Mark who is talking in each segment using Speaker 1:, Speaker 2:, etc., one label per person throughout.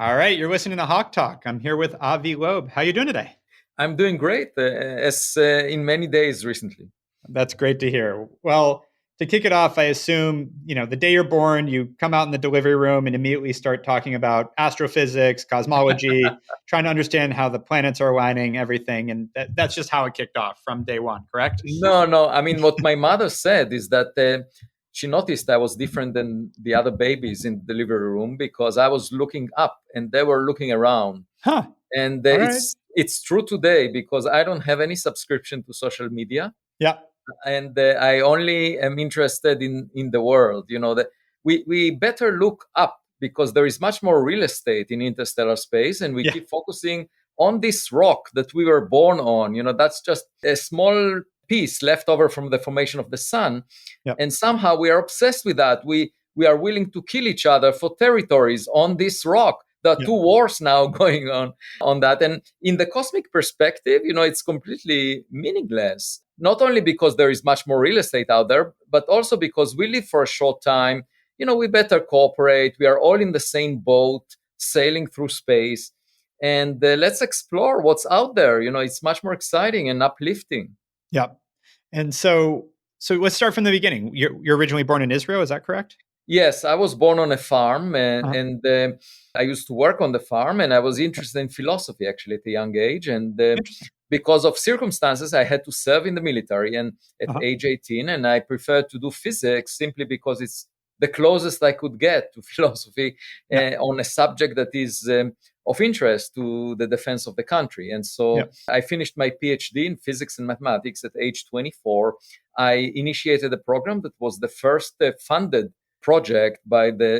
Speaker 1: All right, you're listening to Hawk Talk. I'm here with Avi Loeb. How you doing today?
Speaker 2: I'm doing great, as in many days recently.
Speaker 1: That's great to hear. Well, to kick it off, I assume, the day you're born, you come out in the delivery room and immediately start talking about astrophysics, cosmology, trying to understand how the planets are aligning, everything. And that's just how it kicked off from day one, correct?
Speaker 2: No, no. I mean, what my mother said is that she noticed I was different than the other babies in the delivery room because I was looking up and they were looking around.
Speaker 1: Huh.
Speaker 2: And
Speaker 1: All right.
Speaker 2: it's true today because I don't have any subscription to social media.
Speaker 1: Yeah.
Speaker 2: And I only am interested in the world. That we better look up because there is much more real estate in interstellar space, and we
Speaker 1: Yeah.
Speaker 2: keep focusing on this rock that we were born on. That's just a small piece left over from the formation of the sun,
Speaker 1: Yeah.
Speaker 2: and somehow we are obsessed with that. We are willing to kill each other for territories on this rock. There are
Speaker 1: Yeah.
Speaker 2: two wars now going on that. And in the cosmic perspective, it's completely meaningless. Not only because there is much more real estate out there, but also because we live for a short time. We better cooperate. We are all in the same boat, sailing through space. And let's explore what's out there. It's much more exciting and uplifting.
Speaker 1: Yeah. And so let's start from the beginning. You're originally born in Israel, is that correct?
Speaker 2: Yes, I was born on a farm, and,
Speaker 1: Uh-huh.
Speaker 2: and I used to work on the farm, and I was interested in philosophy actually at a young age. And
Speaker 1: Interesting.
Speaker 2: because of circumstances, I had to serve in the military, and at
Speaker 1: Uh-huh.
Speaker 2: age 18, and I preferred to do physics simply because it's the closest I could get to philosophy
Speaker 1: Yeah.
Speaker 2: on a subject that is of interest to the defense of the country. And so
Speaker 1: Yeah.
Speaker 2: I finished my PhD in physics and mathematics at age 24. I initiated a program that was the first funded project by the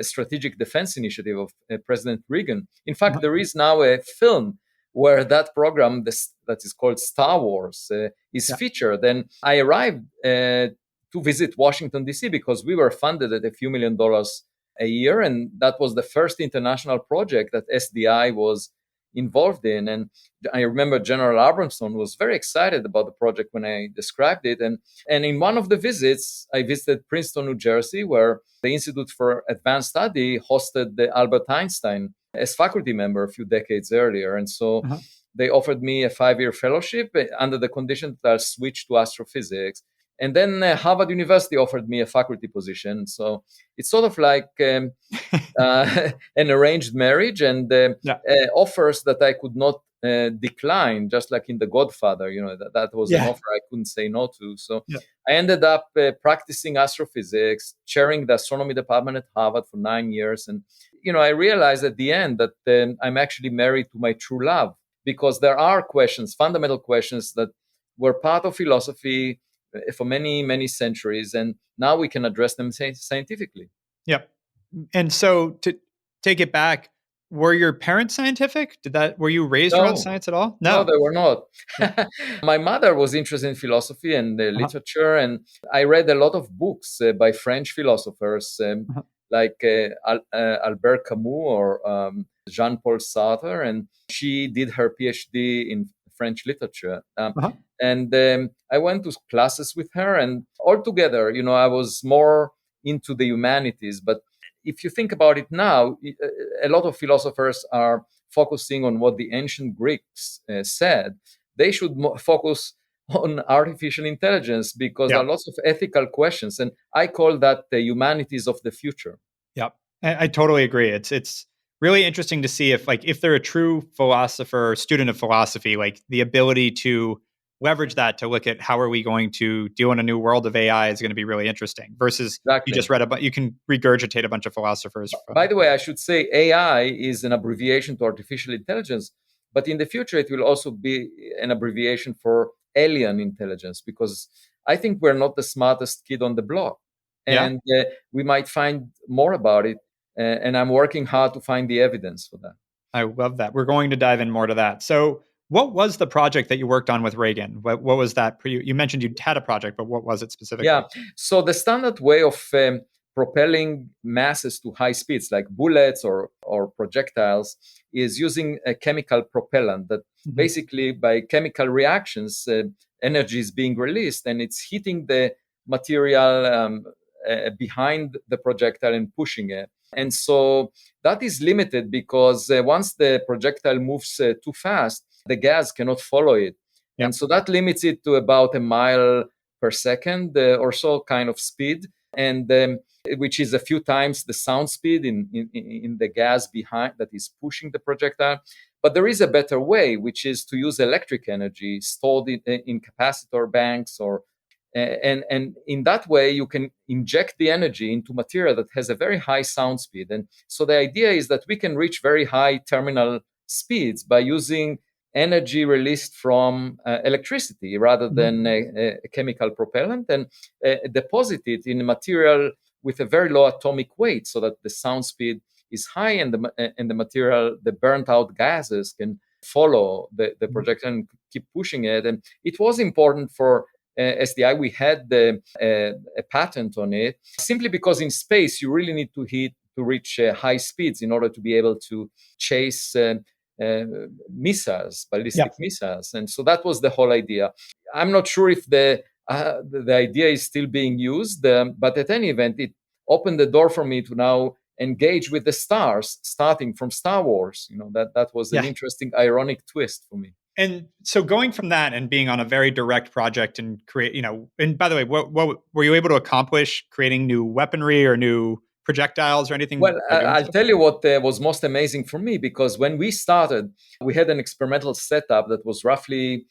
Speaker 2: Strategic Defense Initiative of President Reagan. In fact,
Speaker 1: Uh-huh.
Speaker 2: there is now a film where that program, that is called Star Wars, is
Speaker 1: Yeah.
Speaker 2: featured. And I arrived to visit Washington, D.C. because we were funded at a few $1,000,000 a year. And that was the first international project that SDI was involved in. And I remember General Abramson was very excited about the project when I described it. And in one of the visits, I visited Princeton, New Jersey, where the Institute for Advanced Study hosted the Albert Einstein as faculty member a few decades earlier. And so
Speaker 1: Uh-huh.
Speaker 2: they offered me a 5-year fellowship under the condition that I'll switch to astrophysics. And then Harvard University offered me a faculty position. So it's sort of like an arranged marriage, and
Speaker 1: Yeah.
Speaker 2: offers that I could not decline, just like in The Godfather. That was an
Speaker 1: Yeah.
Speaker 2: offer I couldn't say no to. So
Speaker 1: Yeah.
Speaker 2: I ended up practicing astrophysics, chairing the astronomy department at Harvard for 9 years. And, I realized at the end that I'm actually married to my true love, because there are questions, fundamental questions that were part of philosophy for many, many centuries. And now we can address them scientifically.
Speaker 1: Yep. And so to take it back, were your parents scientific? Were you raised around
Speaker 2: No,
Speaker 1: science at all?
Speaker 2: no,
Speaker 1: No.
Speaker 2: they were not.
Speaker 1: Yeah.
Speaker 2: My mother was interested in philosophy and
Speaker 1: Uh-huh.
Speaker 2: literature, and I read a lot of books by French philosophers
Speaker 1: Uh-huh.
Speaker 2: like Albert Camus or Jean-Paul Sartre, and she did her PhD in French literature.
Speaker 1: Uh-huh.
Speaker 2: And I went to classes with her, and altogether, I was more into the humanities. But if you think about it now, a lot of philosophers are focusing on what the ancient Greeks said. They should focus on artificial intelligence because there
Speaker 1: Yeah.
Speaker 2: are lots of ethical questions. And I call that the humanities of the future.
Speaker 1: Yep. I totally agree. It's really interesting to see if they're a true philosopher, student of philosophy, like the ability to leverage that to look at how are we going to deal in a new world of AI is going to be really interesting versus you
Speaker 2: Exactly.
Speaker 1: just read you can regurgitate a bunch of philosophers
Speaker 2: By
Speaker 1: from.
Speaker 2: the way, I should say AI is an abbreviation to artificial intelligence, but in the future, it will also be an abbreviation for alien intelligence, because I think we're not the smartest kid on the block.
Speaker 1: Yeah.
Speaker 2: And we might find more about it. And I'm working hard to find the evidence for that.
Speaker 1: I love that. We're going to dive in more to that. So, what was the project that you worked on with Reagan? What was that? You mentioned you had a project, but what was it specifically?
Speaker 2: Yeah. So the standard way of propelling masses to high speeds, like bullets or projectiles, is using a chemical propellant that
Speaker 1: Mhm.
Speaker 2: basically, by chemical reactions, energy is being released and it's hitting the material behind the projectile and pushing it. And so that is limited because once the projectile moves too fast, the gas cannot follow it.
Speaker 1: Yep.
Speaker 2: And so that limits it to about a mile per second or so kind of speed, and which is a few times the sound speed in the gas behind that is pushing the projectile. But there is a better way, which is to use electric energy stored in capacitor banks and in that way you can inject the energy into material that has a very high sound speed. And so the idea is that we can reach very high terminal speeds by using energy released from electricity rather than a chemical propellant, and deposit it in a material with a very low atomic weight so that the sound speed is high and the material, the burnt out gases can follow the projectile and keep pushing it. And it was important for SDI. We had a patent on it simply because in space you really need to reach high speeds in order to be able to chase missiles, ballistic missiles. And so that was the whole idea. I'm not sure if the idea is still being used, but at any event, it opened the door for me to now engage with the stars, starting from Star Wars. That was an interesting, ironic twist for me.
Speaker 1: And so going from that and being on a very direct project and create, and by the way, what were you able to accomplish creating new weaponry or new projectiles or anything?
Speaker 2: Well, I'll tell you what was most amazing for me, because when we started, we had an experimental setup that was roughly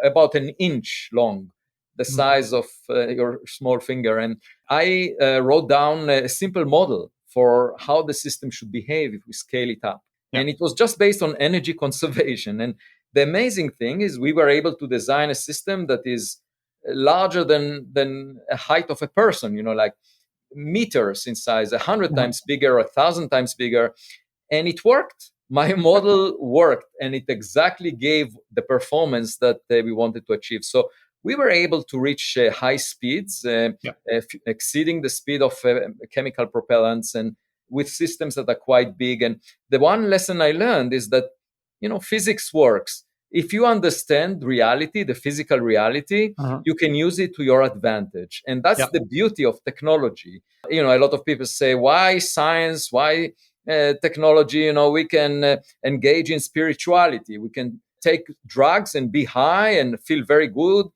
Speaker 2: about an inch long, the size of your small finger. And I wrote down a simple model for how the system should behave if we scale it up. And it was just based on energy conservation. And the amazing thing is we were able to design a system that is larger than a height of a person, like meters in size, 100 times bigger, 1,000 times bigger. And it worked. My model worked, and it exactly gave the performance that we wanted to achieve. So we were able to reach high speeds, exceeding the speed of chemical propellants, and with systems that are quite big. And the one lesson I learned is that, physics works. If you understand reality, the physical reality, you can use it to your advantage. And that's the beauty of technology. A lot of people say, why science? Why technology? We can engage in spirituality. We can take drugs and be high and feel very good,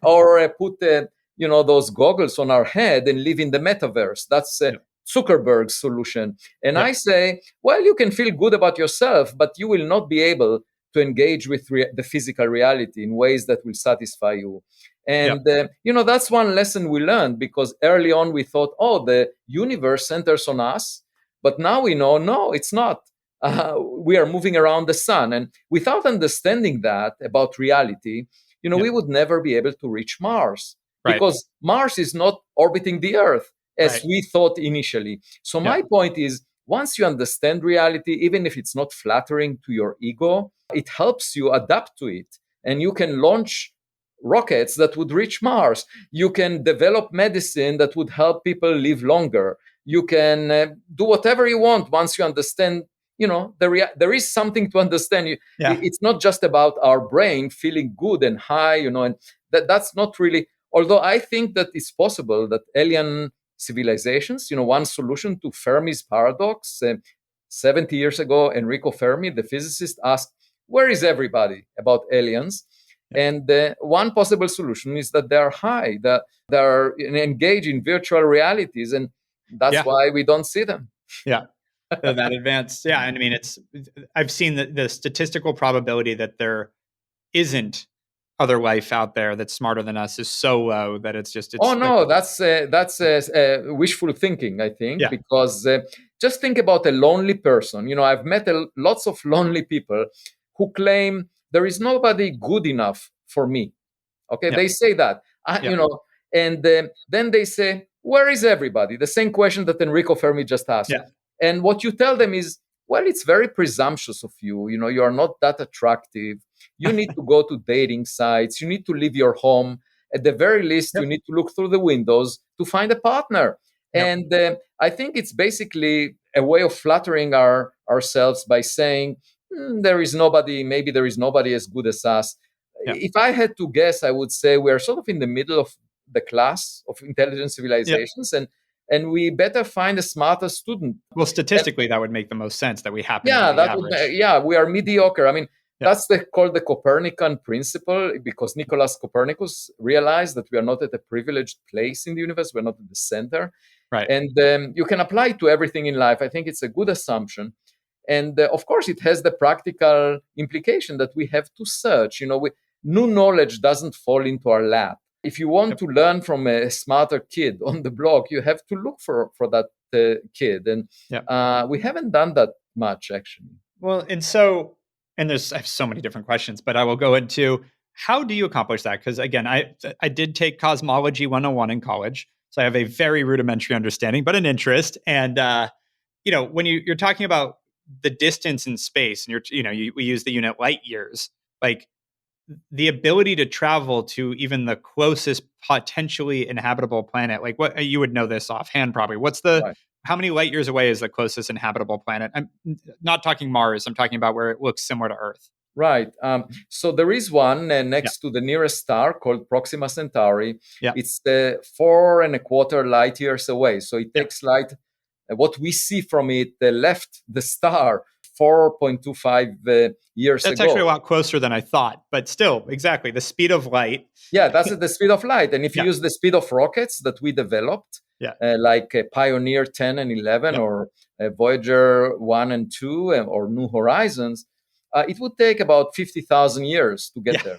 Speaker 2: or put those goggles on our head and live in the metaverse. That's Zuckerberg's solution. And I say, well, you can feel good about yourself, but you will not be able to engage with the physical reality in ways that will satisfy you. And, that's one lesson we learned, because early on we thought, the universe centers on us. But now we know, no, it's not. We are moving around the sun. And without understanding that about reality, we would never be able to reach Mars, because Mars is not orbiting the Earth as we thought initially. So my point is, once you understand reality, even if it's not flattering to your ego, it helps you adapt to it. And you can launch rockets that would reach Mars. You can develop medicine that would help people live longer. You can do whatever you want once you understand, there is something to understand. It's not just about our brain feeling good and high, and that's not really, although I think that it's possible that alien civilizations, one solution to Fermi's paradox, 70 years ago, Enrico Fermi, the physicist, asked, where is everybody about aliens? And one possible solution is that they are high, that they are engaged in virtual realities, and that's why we don't see them.
Speaker 1: That advanced. And I mean, I've seen the statistical probability that there isn't other life out there that's smarter than us is so low that it's
Speaker 2: that's wishful thinking, I think, because just think about a lonely person. I've met lots of lonely people who claim there is nobody good enough for me. They say that, and then they say, where is everybody? The same question that Enrico Fermi just asked. And what you tell them is, well, it's very presumptuous of you. You are not that attractive. You need to go to dating sites. You need to leave your home. At the very least, you need to look through the windows to find a partner. And I think it's basically a way of flattering ourselves by saying, there is nobody as good as us. If I had to guess, I would say we're sort of in the middle of the class of intelligent civilizations. And and we better find a smarter student.
Speaker 1: Well,
Speaker 2: And
Speaker 1: statistically, that would make the most sense that we happen to be
Speaker 2: yeah,
Speaker 1: the
Speaker 2: that would
Speaker 1: average.
Speaker 2: we are mediocre. I mean,
Speaker 1: Yeah.
Speaker 2: that's called the Copernican principle, because Nicholas Copernicus realized that we are not at a privileged place in the universe, we're not at the center.
Speaker 1: Right.
Speaker 2: And you can apply it to everything in life. I think it's a good assumption. And of course, it has the practical implication that we have to search. New knowledge doesn't fall into our lap. If you want to learn from a smarter kid on the block, you have to look for that kid. And we haven't done that much, actually.
Speaker 1: Well, and I have so many different questions, but I will go into how do you accomplish that? Because again, I did take cosmology 101 in college, so I have a very rudimentary understanding, but an interest. And when you're talking about the distance in space, and we use the unit light years, like the ability to travel to even the closest potentially inhabitable planet. Like, what you would know this offhand, probably.
Speaker 2: Right.
Speaker 1: How many light years away is the closest inhabitable planet? I'm not talking Mars. I'm talking about where it looks similar to Earth.
Speaker 2: Right. So there is one next to the nearest star called Proxima Centauri.
Speaker 1: Yeah.
Speaker 2: It's 4.25 light years away. So it takes light. What we see from it left the star 4.25 years
Speaker 1: That's
Speaker 2: ago.
Speaker 1: actually a lot closer than I thought, but still, exactly the speed of light.
Speaker 2: Yeah, that's at the speed of light. And if you use the speed of rockets that we developed, like Pioneer 10 and 11 or Voyager 1 and 2 or New Horizons, it would take about 50,000 years to get there.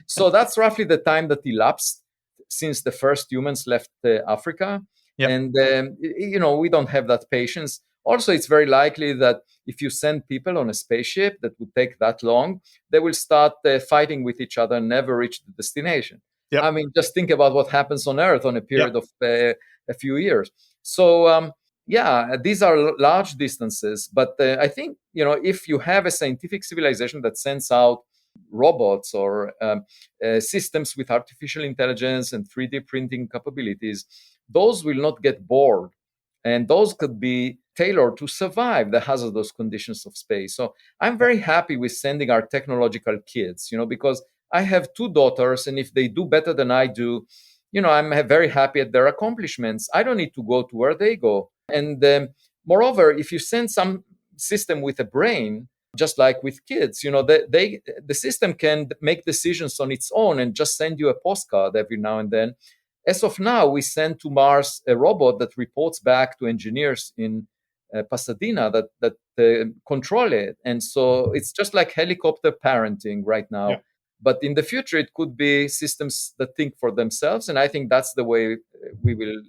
Speaker 2: So that's roughly the time that elapsed since the first humans left Africa. And, we don't have that patience. Also, it's very likely that if you send people on a spaceship that would take that long, they will start fighting with each other and never reach the destination. I mean, just think about what happens on Earth on a period of a few years. So, these are large distances. But I think, if you have a scientific civilization that sends out robots or systems with artificial intelligence and 3D printing capabilities, those will not get bored. And those could be tailored to survive the hazardous conditions of space. So I'm very happy with sending our technological kids, because I have 2 daughters, and if they do better than I do, I'm very happy at their accomplishments. I don't need to go to where they go. And moreover, if you send some system with a brain, just like with kids, the system can make decisions on its own and just send you a postcard every now and then. As of now, we send to Mars a robot that reports back to engineers in Pasadena that control it. And so it's just like helicopter parenting right now. But in the future, it could be systems that think for themselves. And I think that's the way we will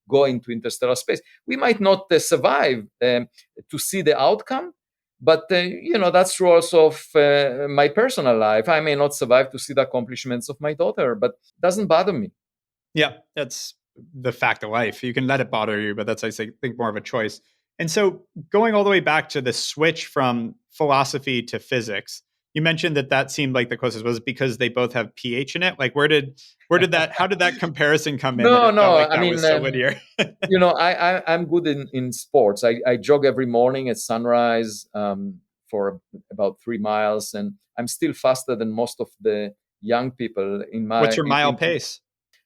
Speaker 2: go into interstellar space. We might not survive to see the outcome. But, that's true also of my personal life. I may not survive to see the accomplishments of my daughter, but it doesn't bother me.
Speaker 1: Yeah, that's the fact of life. You can let it bother you, but that's, I think, more of a choice. And so going all the way back to the switch from philosophy to physics, you mentioned that seemed like the closest. Was it because they both have PH in it? Like how did that comparison come in?
Speaker 2: No,
Speaker 1: like
Speaker 2: I mean,
Speaker 1: was so linear.
Speaker 2: I'm good in sports. I jog every morning at sunrise for about 3 miles, and I'm still faster than most of the young people in my.
Speaker 1: What's your mile pace?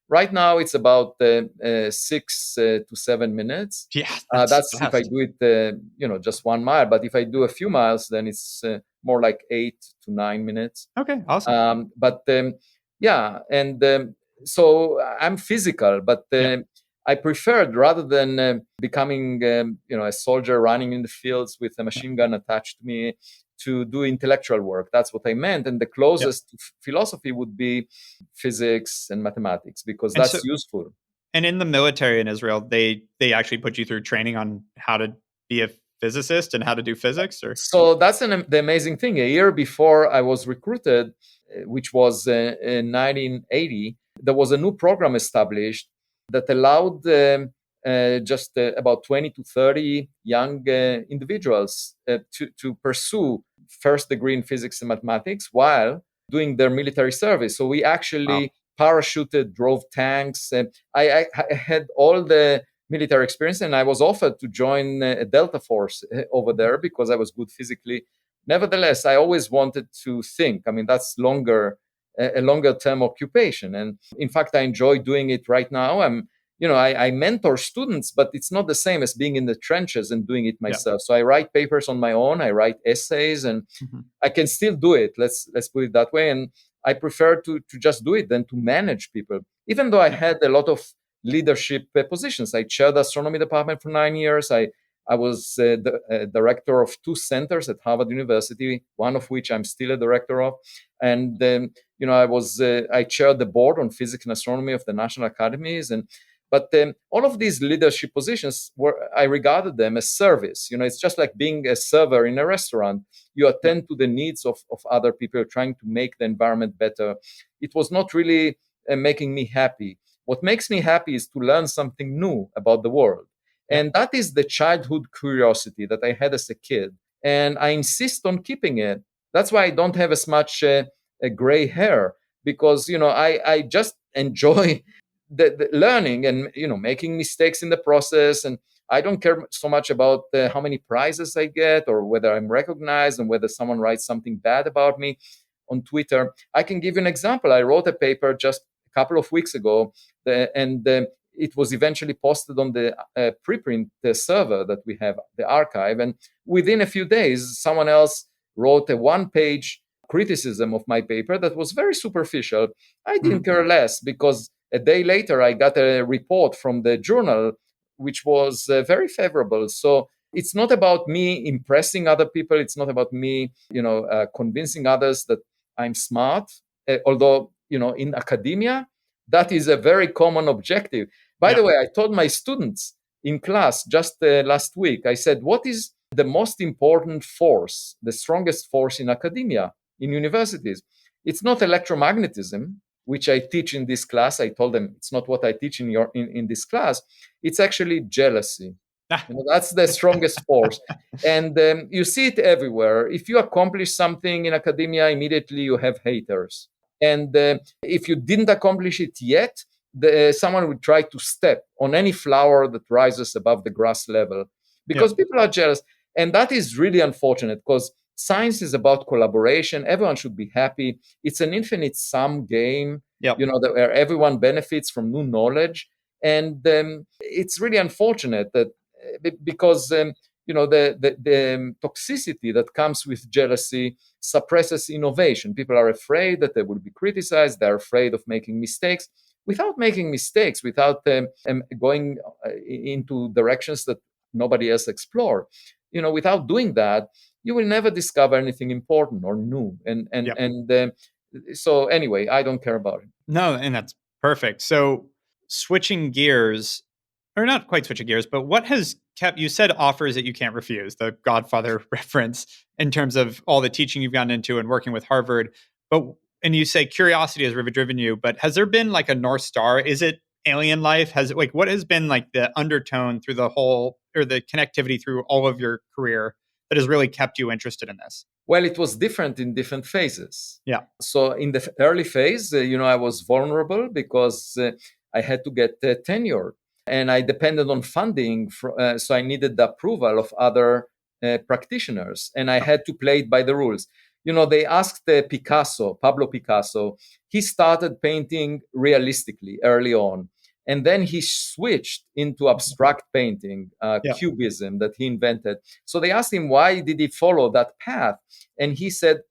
Speaker 2: Right now, it's about 6 to 7 minutes.
Speaker 1: Yeah,
Speaker 2: that's if I do it, just 1 mile. But if I do a few miles, then it's more like 8 to 9 minutes.
Speaker 1: Okay, awesome.
Speaker 2: So I'm physical, but I preferred, rather than becoming a soldier running in the fields with a machine gun attached to me, to do intellectual work. That's what I meant. And the closest to philosophy would be physics and mathematics, because that's useful.
Speaker 1: And in the military in Israel, they actually put you through training on how to be a physicist and how to do physics? Or?
Speaker 2: So that's the amazing thing. A year before I was recruited, which was in 1980, there was a new program established that allowed just about 20 to 30 young individuals to pursue first degree in physics and mathematics while doing their military service. So we actually parachuted, drove tanks. I had all the military experience, and I was offered to join a Delta Force over there because I was good physically. Nevertheless, I always wanted to think. I mean, that's a longer term occupation. And in fact, I enjoy doing it right now. I'm I mentor students, but it's not the same as being in the trenches and doing it
Speaker 1: Yeah.
Speaker 2: myself. So I write papers on my own, I write essays, and I can still do it. Let's put it that way. And I prefer to just do it than to manage people. Even though I had a lot of leadership positions, I chaired the astronomy department for 9 years. I was the director of 2 centers at Harvard University, one of which I'm still a director of. And I chaired the board on physics and astronomy of the national academies. But all of these leadership positions I regarded them as service. It's just like being a server in a restaurant. You attend to the needs of other people, trying to make the environment better. It was not really making me happy. What makes me happy is to learn something new about the world. And that is the childhood curiosity that I had as a kid. And I insist on keeping it. That's why I don't have as much gray hair, because, I just enjoy the learning and, making mistakes in the process. And I don't care so much about how many prizes I get or whether I'm recognized and whether someone writes something bad about me on Twitter. I can give you an example. I wrote a paper just a couple of weeks ago, and it was eventually posted on the preprint server that we have, the archive. And within a few days, someone else wrote a 1-page criticism of my paper that was very superficial. I didn't care less, because a day later, I got a report from the journal, which was very favorable. So it's not about me impressing other people. It's not about me, convincing others that I'm smart. Although, in academia, that is a very common objective. By the way, I told my students in class just last week, I said, what is the most important force, the strongest force in academia, in universities? It's not electromagnetism, which I teach in this class. I told them it's not what I teach in this class. It's actually jealousy. That's the strongest force. And you see it everywhere. If you accomplish something in academia, immediately you have haters. And if you didn't accomplish it yet, someone would try to step on any flower that rises above the grass level, because people are jealous. And that is really unfortunate, because science is about collaboration. Everyone should be happy. It's an infinite sum game, where everyone benefits from new knowledge. And it's really unfortunate that because the toxicity that comes with jealousy suppresses innovation. People are afraid that they will be criticized. They're afraid of making mistakes. Without making mistakes, without going into directions that nobody else explored, without doing that, you will never discover anything important or new. So anyway, I don't care about it.
Speaker 1: No, and that's perfect. So switching gears, or not quite switching gears, but what has kept, you said offers that you can't refuse, the Godfather reference, in terms of all the teaching you've gotten into and working with Harvard. And you say curiosity has driven you, but has there been like a North Star? Is it alien life? What has been like the undertone through the whole, or the connectivity through all of your career that has really kept you interested in this?
Speaker 2: Well, it was different in different phases.
Speaker 1: Yeah.
Speaker 2: So in the early phase, I was vulnerable because I had to get tenure, and I depended on funding. So I needed the approval of other practitioners, and I had to play it by the rules. They asked Pablo Picasso. He started painting realistically early on. And then he switched into abstract painting, cubism that he invented. So they asked him, why did he follow that path? And he said,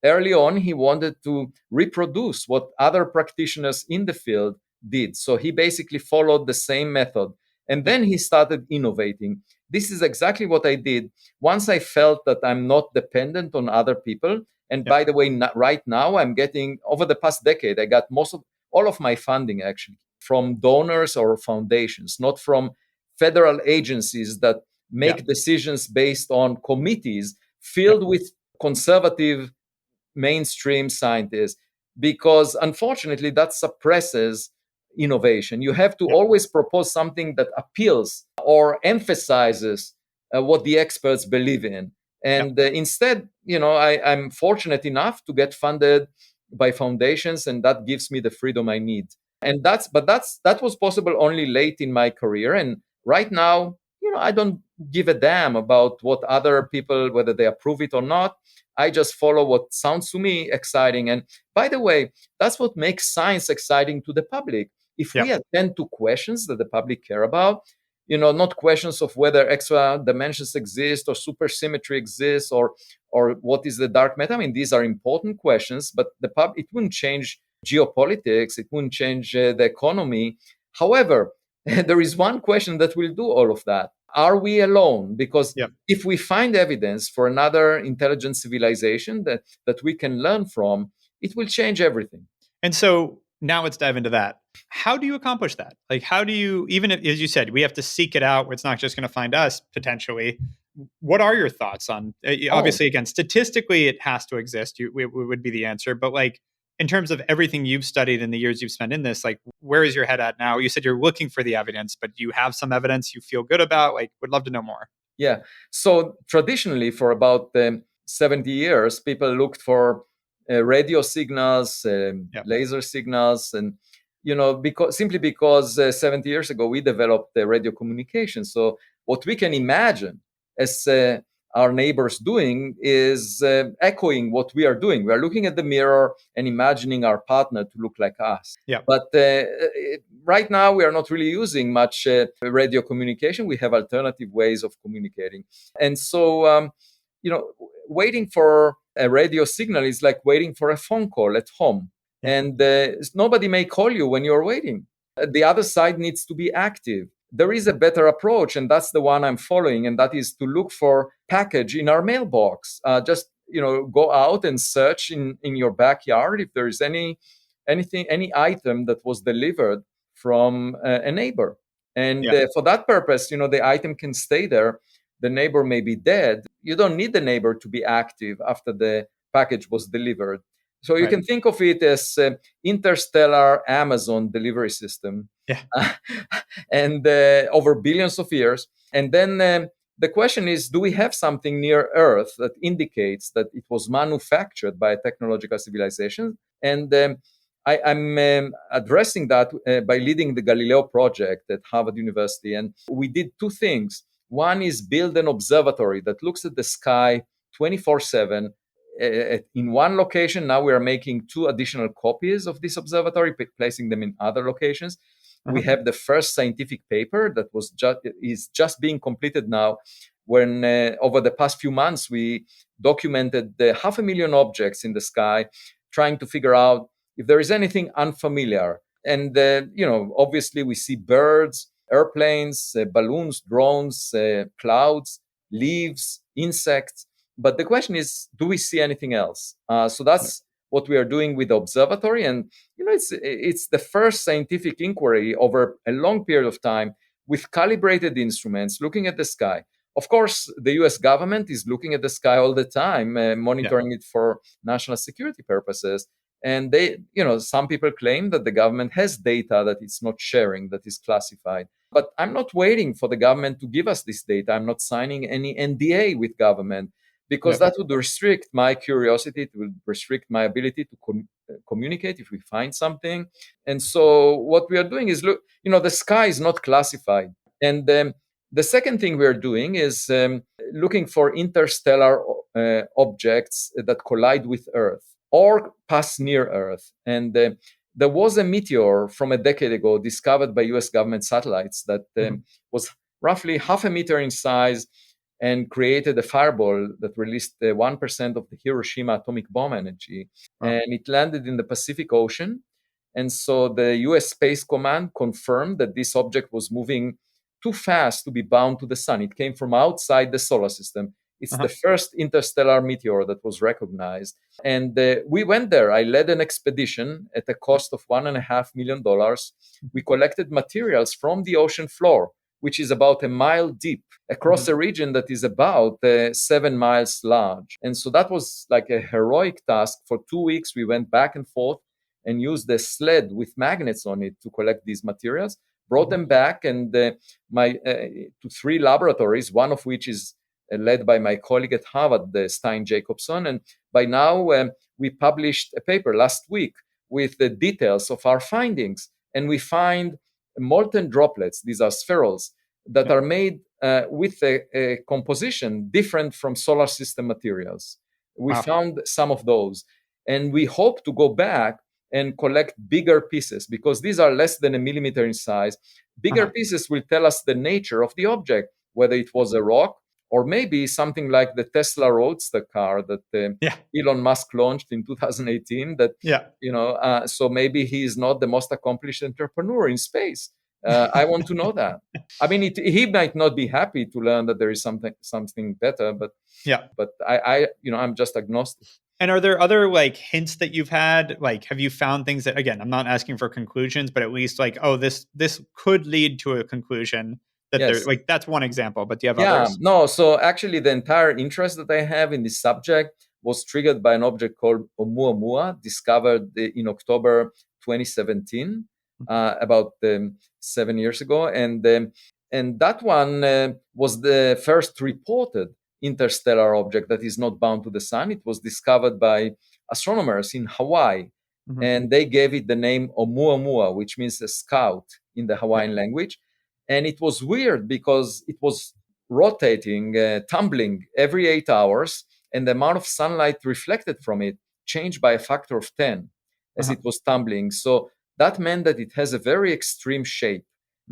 Speaker 2: early on, he wanted to reproduce what other practitioners in the field did. So he basically followed the same method. And then he started innovating. This is exactly what I did. Once I felt that I'm not dependent on other people, and by the way, right now, I'm getting, over the past decade, I got all of my funding actually from donors or foundations, not from federal agencies that make decisions based on committees filled with conservative mainstream scientists, because unfortunately that suppresses innovation. You have to always propose something that appeals or emphasizes what the experts believe in. And instead, I'm fortunate enough to get funded by foundations, and that gives me the freedom I need. And that was possible only late in my career. And right now, I don't give a damn about what other people, whether they approve it or not. I just follow what sounds to me exciting. And by the way, that's what makes science exciting to the public. If
Speaker 1: Yeah.
Speaker 2: we attend to questions that the public care about, not questions of whether extra dimensions exist or supersymmetry exists or what is the dark matter. I mean, these are important questions, but it wouldn't change geopolitics. It wouldn't change the economy. However, there is one question that will do all of that. Are we alone? Because
Speaker 1: Yeah.
Speaker 2: if we find evidence for another intelligent civilization that we can learn from, it will change everything.
Speaker 1: And so now let's dive into that. How do you accomplish that? Like, how do you, even if, as you said, we have to seek it out, it's not just going to find us potentially. What are your thoughts on,
Speaker 2: Oh,
Speaker 1: obviously, again, statistically, it has to exist, would be the answer. But like, in terms of everything you've studied and the years you've spent in this, like, where is your head at now? You said you're looking for the evidence, but do you have some evidence you feel good about? Like, would love to know more.
Speaker 2: yeah. So traditionally, for about 70 years, people looked for radio signals,
Speaker 1: Yeah.
Speaker 2: laser signals, and because 70 years ago we developed radio communication. So what we can imagine as our neighbors doing is echoing what we are doing. We are looking at the mirror and imagining our partner to look like us.
Speaker 1: Yeah.
Speaker 2: But right now, we are not really using much radio communication. We have alternative ways of communicating. And so, waiting for a radio signal is like waiting for a phone call at home.
Speaker 1: Yeah.
Speaker 2: And nobody may call you when you're waiting. The other side needs to be active. There is a better approach, and that's the one I'm following, and that is to look for package in our mailbox. Just go out and search in your backyard if there is any item that was delivered from a neighbor. And
Speaker 1: Yeah.
Speaker 2: for that purpose, the item can stay there. The neighbor may be dead. You don't need the neighbor to be active after the package was delivered. So you
Speaker 1: Right.
Speaker 2: can think of it as interstellar Amazon delivery system.
Speaker 1: Yeah.
Speaker 2: And over billions of years. And then the question is, do we have something near Earth that indicates that it was manufactured by a technological civilization? And I'm addressing that by leading the Galileo Project at Harvard University. And we did two things. One is build an observatory that looks at the sky 24/7 in one location. Now we are making 2 additional copies of this observatory, placing them in other locations.
Speaker 1: Uh-huh.
Speaker 2: We have the first scientific paper that is just being completed now. When over the past few months we documented 500,000 objects in the sky, trying to figure out if there is anything unfamiliar. And obviously we see birds, airplanes, balloons, drones, clouds, leaves, insects. But the question is, do we see anything else? So that's what we are doing with the observatory. And it's the first scientific inquiry over a long period of time with calibrated instruments looking at the sky. Of course, the US government is looking at the sky all the time, monitoring it for national security purposes. And some people claim that the government has data that it's not sharing, that is classified. But I'm not waiting for the government to give us this data. I'm not signing any NDA with government, because that would restrict my curiosity, it would restrict my ability to communicate if we find something. And so what we are doing is, look, the sky is not classified. And the second thing we are doing is looking for interstellar objects that collide with Earth or pass near Earth. And there was a meteor from a decade ago discovered by US government satellites that was roughly 0.5 meter in size and created a fireball that released 1% of the Hiroshima atomic bomb energy.
Speaker 1: Wow.
Speaker 2: And it landed in the Pacific Ocean. And so the US Space Command confirmed that this object was moving too fast to be bound to the sun. It came from outside the solar system. It's the first interstellar meteor that was recognized. And we went there. I led an expedition at a cost of $1.5 million. We collected materials from the ocean floor, which is about a mile deep, across a region that is about 7 miles large. And so that was like a heroic task. For 2 weeks, we went back and forth and used a sled with magnets on it to collect these materials, brought them back and to 3 laboratories, one of which is led by my colleague at Harvard, Stein Jacobson. And by now, we published a paper last week with the details of our findings. And we find molten droplets, these are spherules, that are made with a composition different from solar system materials. We found some of those. And we hope to go back and collect bigger pieces, because these are less than a millimeter in size. Bigger pieces will tell us the nature of the object, whether it was a rock or maybe something like the Tesla Roadster car that Elon Musk launched in 2018. That so maybe he is not the most accomplished entrepreneur in space. I want to know that. I mean, he might not be happy to learn that there is something better, but I'm just agnostic.
Speaker 1: And are there other like hints that you've had? Like, have you found things that, again, I'm not asking for conclusions, but at least like, oh, this could lead to a conclusion that
Speaker 2: Yes.
Speaker 1: like that's one example, but do you have others?
Speaker 2: No. So actually, the entire interest that I have in this subject was triggered by an object called Oumuamua, discovered in October 2017, about 7 years ago, and that one was the first reported interstellar object that is not bound to the sun. It was discovered by astronomers in Hawaii, and they gave it the name Oumuamua, which means a scout in the Hawaiian language. And it was weird because it was rotating, tumbling every 8 hours, and the amount of sunlight reflected from it changed by a factor of 10 as it was tumbling. So that meant that it has a very extreme shape.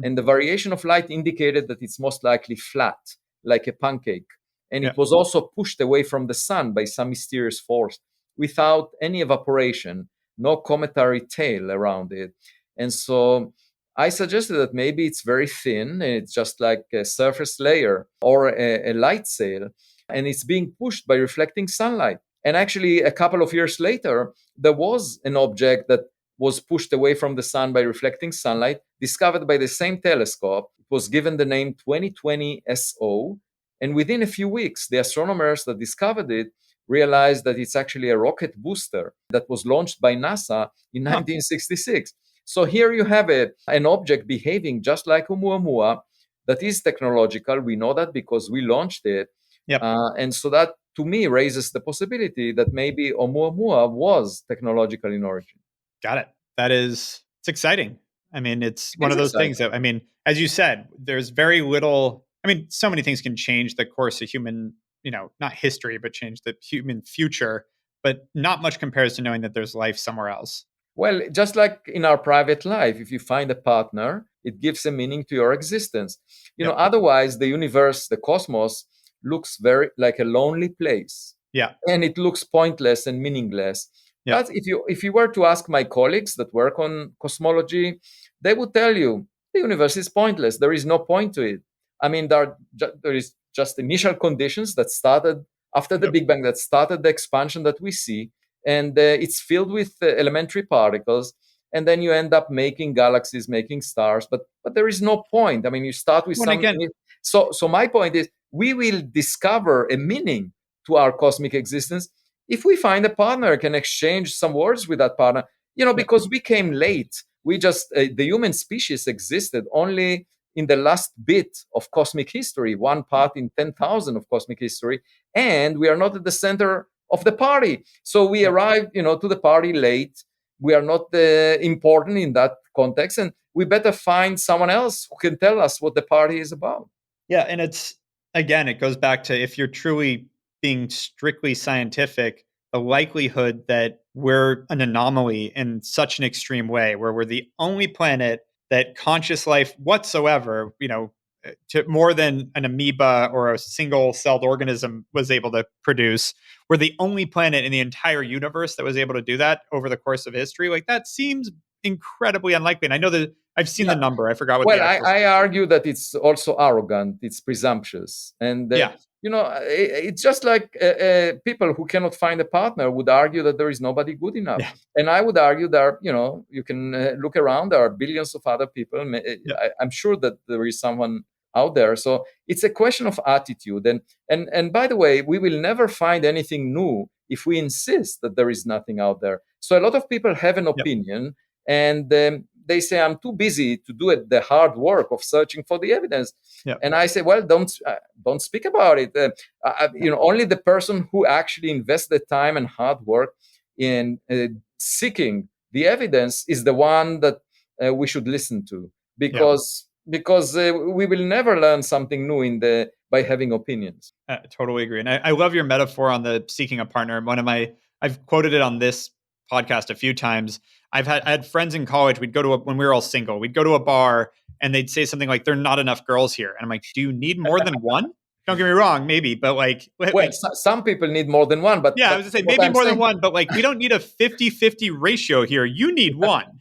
Speaker 2: And the variation of light indicated that it's most likely flat, like a pancake. And it was also pushed away from the sun by some mysterious force without any evaporation, no cometary tail around it. And so I suggested that maybe it's very thin and it's just like a surface layer or a light sail, and it's being pushed by reflecting sunlight. And actually, a couple of years later, there was an object that was pushed away from the sun by reflecting sunlight, discovered by the same telescope. It was given the name 2020 SO. And within a few weeks, the astronomers that discovered it realized that it's actually a rocket booster that was launched by NASA in 1966. So here you have an object behaving just like Oumuamua that is technological. We know that because we launched it. And so that, to me, raises the possibility that maybe Oumuamua was technological in origin.
Speaker 1: Got it. It's exciting. I mean, it's one of those things that, I mean, as you said, there's very little, I mean, so many things can change the course of human, not history, but change the human future, but not much compares to knowing that there's life somewhere else.
Speaker 2: Well, just like in our private life, if you find a partner, it gives a meaning to your existence. Otherwise, the universe, the cosmos, looks very like a lonely place. And it looks pointless and meaningless. But if you were to ask my colleagues that work on cosmology, they would tell you the universe is pointless. There is no point to it. I mean, there is just initial conditions that started after the Big Bang, that started the expansion that we see. And it's filled with elementary particles. And then you end up making galaxies, making stars. But there is no point. I mean, you start with something. So my point is, we will discover a meaning to our cosmic existence if we find a partner, can exchange some words with that partner, because we came late. We just, the human species existed only in the last bit of cosmic history, one part in 10,000 of cosmic history, and we are not at the center of the party. So we arrived, to the party late. We are not important in that context, and we better find someone else who can tell us what the party is about.
Speaker 1: Yeah, and it goes back to, if you're truly being strictly scientific, the likelihood that we're an anomaly in such an extreme way, where we're the only planet that conscious life whatsoever, to more than an amoeba or a single-celled organism was able to produce, we're the only planet in the entire universe that was able to do that over the course of history. Like, that seems incredibly unlikely. And I know that I've seen the number. I forgot what.
Speaker 2: Well, I argue that it's also arrogant. It's presumptuous, and it's just like people who cannot find a partner would argue that there is nobody good enough. And I would argue that you can look around. There are billions of other people. I'm sure that there is someone out there. So it's a question of attitude. And by the way, we will never find anything new if we insist that there is nothing out there. So a lot of people have an opinion, and they say, I'm too busy to do the hard work of searching for the evidence. And I say, well, don't speak about it. Only the person who actually invests the time and hard work in seeking the evidence is the one that we should listen to, because we will never learn something new by having opinions.
Speaker 1: I totally agree. And I love your metaphor on the seeking a partner. I've quoted it on this podcast a few times. I had friends in college. We'd go to when we were all single. We'd go to a bar and they'd say something like, "There are not enough girls here," and I'm like, "Do you need more than one?" Don't get me wrong, maybe, but
Speaker 2: Well, some people need more than one,
Speaker 1: yeah, I
Speaker 2: but
Speaker 1: was gonna say
Speaker 2: what
Speaker 1: maybe
Speaker 2: I'm
Speaker 1: more than
Speaker 2: saying.
Speaker 1: one, but like we don't need a 50-50 ratio here. You need one.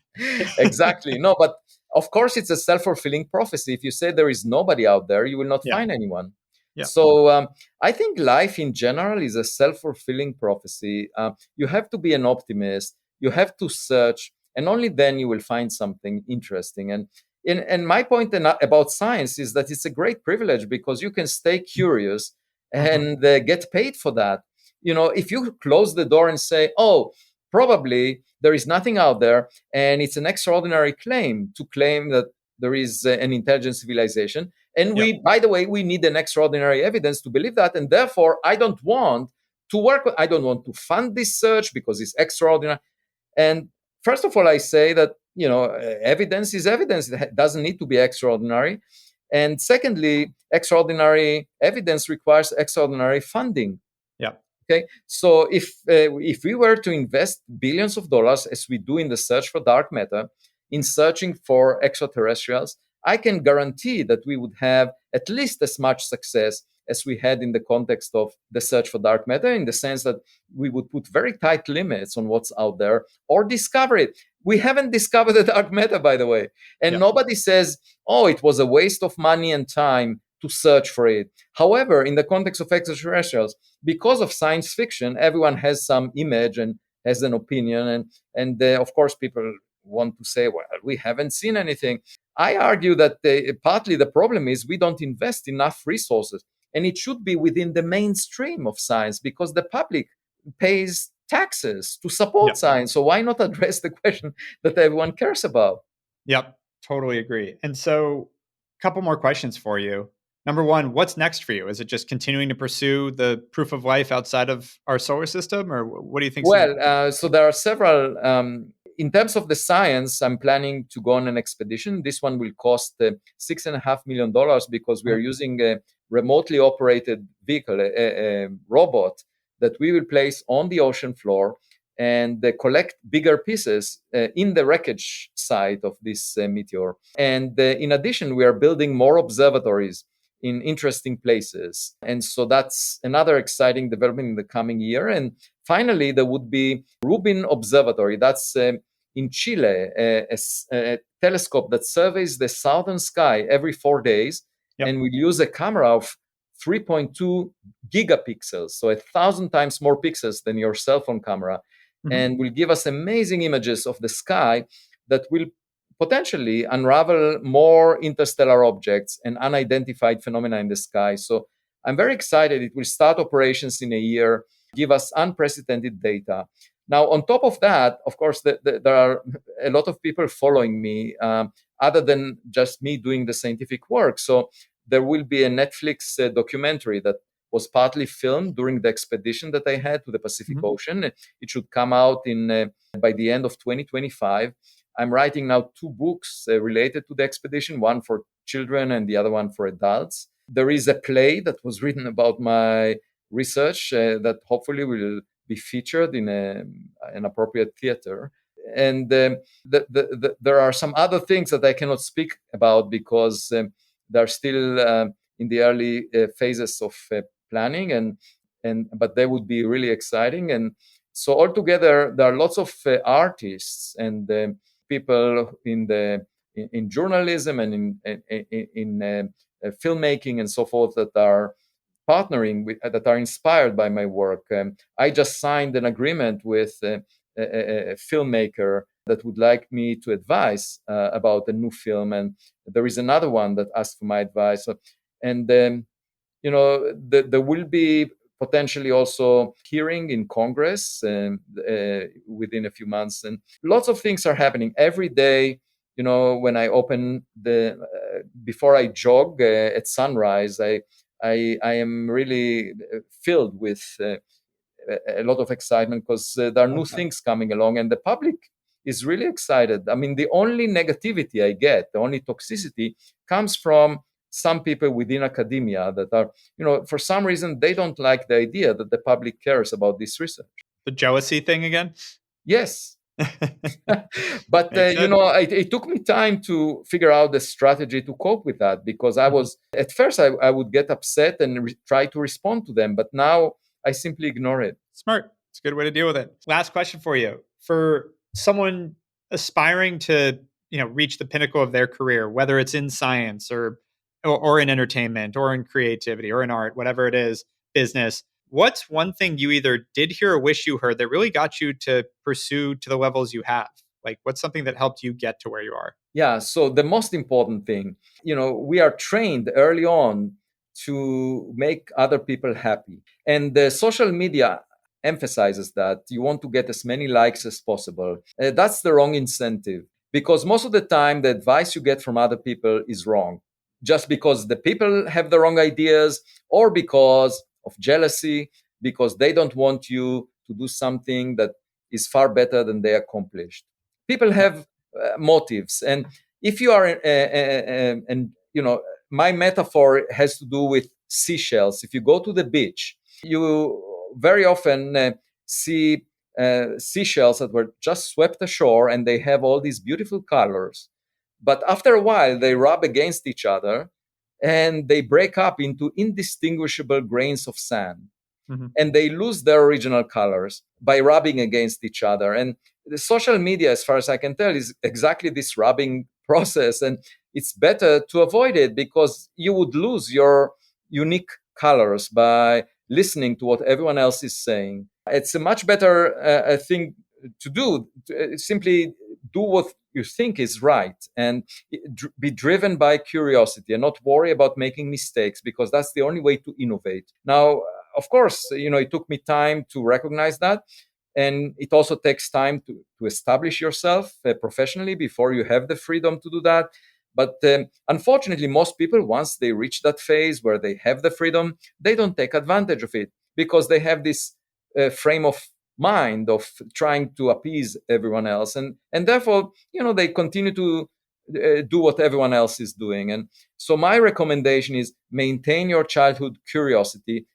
Speaker 2: Exactly. No, but of course, it's a self fulfilling prophecy. If you say there is nobody out there, you will not
Speaker 1: Yeah,
Speaker 2: find anyone.
Speaker 1: yeah,
Speaker 2: So I think life in general is a self fulfilling prophecy. You have to be an optimist, you have to search, and only then you will find something interesting. And my point about science is that it's a great privilege because you can stay curious
Speaker 1: hmm
Speaker 2: and get paid for that. If you close the door and say, oh, probably there is nothing out there, and it's an extraordinary claim to claim that there is an intelligent civilization. And
Speaker 1: yeah,
Speaker 2: by the way, we need an extraordinary evidence to believe that. And therefore, I don't want to work, I don't want to fund this search because it's extraordinary. And first of all, I say that, evidence is evidence. It doesn't need to be extraordinary. And secondly, extraordinary evidence requires extraordinary funding.
Speaker 1: yeah,
Speaker 2: Okay, so if we were to invest billions of dollars, as we do in the search for dark matter, in searching for extraterrestrials, I can guarantee that we would have at least as much success as we had in the context of the search for dark matter, in the sense that we would put very tight limits on what's out there or discover it. We haven't discovered the dark matter, by the way, and
Speaker 1: yeah,
Speaker 2: nobody says, "Oh, it was a waste of money and time to search for it." However, in the context of extraterrestrials, because of science fiction, everyone has some image and has an opinion, and of course, people want to say, "Well, we haven't seen anything." I argue that partly the problem is we don't invest enough resources, and it should be within the mainstream of science because the public pays taxes to support
Speaker 1: yeah.
Speaker 2: science. So why not address the question that everyone cares about?
Speaker 1: Yep, totally agree. And so, a couple more questions for you. Number one, what's next for you? Is it just continuing to pursue the proof of life outside of our solar system, or what do you think's next?
Speaker 2: Well, so there are several. In terms of the science, I'm planning to go on an expedition. This one will cost $6.5 million because we are using a remotely operated vehicle, a robot that we will place on the ocean floor and collect bigger pieces in the wreckage site of this meteor. And in addition, we are building more observatories in interesting places. And so that's another exciting development in the coming year. And finally, there would be Rubin Observatory. That's in Chile, a telescope that surveys the southern sky every 4 days,
Speaker 1: Yep.
Speaker 2: and will use a camera of 3.2 gigapixels, so 1,000 times more pixels than your cell phone camera,
Speaker 1: Mhm.
Speaker 2: and will give us amazing images of the sky that will potentially unravel more interstellar objects and unidentified phenomena in the sky. So I'm very excited. It will start operations in a year, give us unprecedented data. Now, on top of that, of course, there are a lot of people following me, other than just me doing the scientific work. So there will be a Netflix documentary that was partly filmed during the expedition that I had to the Pacific
Speaker 1: Mhm.
Speaker 2: Ocean. It should come out by the end of 2025. I'm writing now 2 books related to the expedition, one for children and the other one for adults. There is a play that was written about my research that hopefully will be featured in an appropriate theater. And there are some other things that I cannot speak about because they're still in the early phases of planning, but they would be really exciting. And so altogether, there are lots of artists and people in journalism and in filmmaking and so forth that are partnering with that are inspired by my work. I just signed an agreement with a filmmaker that would like me to advise about a new film, and there is another one that asked for my advice. And there will be potentially also hearing in Congress within a few months, and lots of things are happening every day. When I open before I jog at sunrise, I am really filled with a lot of excitement because there are new
Speaker 1: Okay.
Speaker 2: things coming along, and the public is really excited. I mean, the only negativity I get, the only toxicity, comes from some people within academia that are, for some reason, they don't like the idea that the public cares about this research.
Speaker 1: The jealousy thing again?
Speaker 2: Yes. But
Speaker 1: Makes sense.
Speaker 2: it took me time to figure out the strategy to cope with that, because I
Speaker 1: Mhm.
Speaker 2: was at first I would get upset and try to respond to them, but now I simply ignore it.
Speaker 1: Smart. It's a good way to deal with it. Last question for you. For someone aspiring to, reach the pinnacle of their career, whether it's in science or in entertainment or in creativity or in art, whatever it is, business, what's one thing you either did hear or wish you heard that really got you to pursue to the levels you have? Like what's something that helped you get to where you are?
Speaker 2: Yeah, so the most important thing, we are trained early on to make other people happy. And the social media emphasizes that you want to get as many likes as possible. That's the wrong incentive, because most of the time the advice you get from other people is wrong, just because the people have the wrong ideas, or because of jealousy, because they don't want you to do something that is far better than they accomplished. People
Speaker 1: Yeah.
Speaker 2: have motives, and if you are and my metaphor has to do with seashells. If you go to the beach, you very often see seashells that were just swept ashore, and they have all these beautiful colors, but after a while they rub against each other and they break up into indistinguishable grains of sand,
Speaker 1: Mhm.
Speaker 2: and they lose their original colors by rubbing against each other. And the social media, as far as I can tell, is exactly this rubbing process. And it's better to avoid it, because you would lose your unique colors by listening to what everyone else is saying. It's a much better thing to do. Simply do what you think is right, and be driven by curiosity and not worry about making mistakes, because that's the only way to innovate. Now, of course, it took me time to recognize that. And it also takes time to establish yourself professionally before you have the freedom to do that. But unfortunately, most people, once they reach that phase where they have the freedom, they don't take advantage of it, because they have this frame of mind of trying to appease everyone else. And therefore, they continue to do what everyone else is doing. And so my recommendation is maintain your childhood curiosity.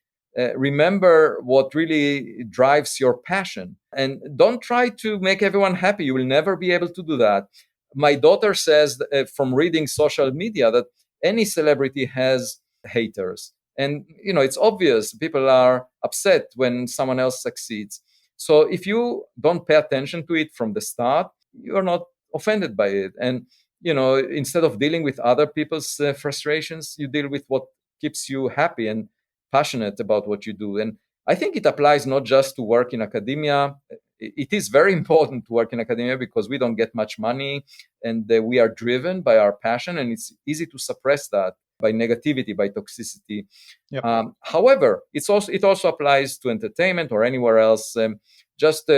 Speaker 2: Remember what really drives your passion, and don't try to make everyone happy. You will never be able to do that. My daughter says from reading social media that any celebrity has haters, and it's obvious people are upset when someone else succeeds. So if you don't pay attention to it from the start, you're not offended by it. And instead of dealing with other people's frustrations, you deal with what keeps you happy and passionate about what you do. And I think it applies not just to work in academia. It is very important to work in academia, because we don't get much money, and we are driven by our passion, and it's easy to suppress that by negativity, by toxicity.
Speaker 1: Yep.
Speaker 2: However, it also applies to entertainment or anywhere else. Just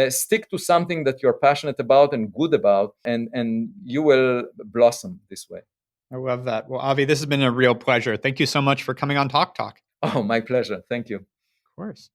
Speaker 2: stick to something that you're passionate about and good about, and you will blossom this way.
Speaker 1: I love that. Well, Avi, this has been a real pleasure. Thank you so much for coming on Talk Talk.
Speaker 2: Oh, my pleasure. Thank you.
Speaker 1: Of course.